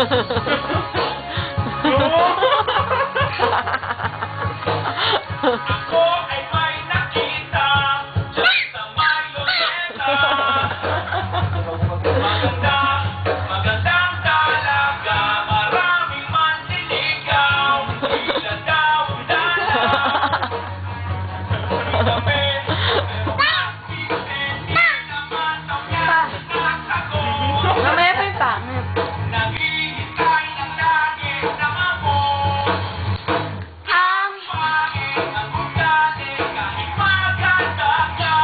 Ako ay may nakita sa may luneta. Magandang talaga, maraming manliligaw. Tila daw dala. Sabi, hindi naman daw yan nagtago. Mamaya pa yung pangit. Naghihintay ng langit na mabot. Ang pangit ang ugali kahit maganda ka.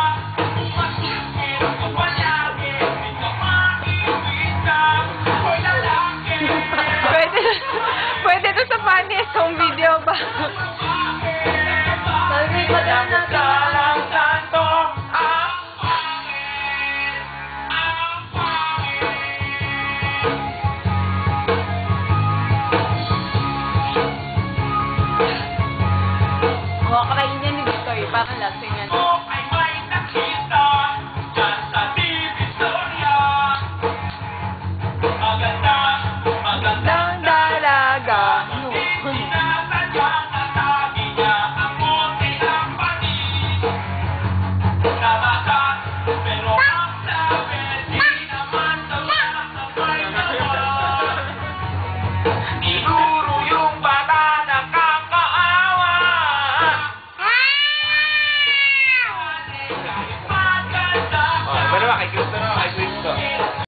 Umasikip ka palagi, di ka maiiwita. Hoy lalaki, Pwede to sa funniest home video ba? Sabi ko lang na dalang santo. Ang pangit, ang pangit. Kakain niya ni Victoy, parang lasing yan. Ako ay may nakita dyan sa Divisoria. Magandang Dalaga. sinasadyang natabi niya ang bote ng panis. Nabagat, pero ang sabi, di naman daw siya sabay naman.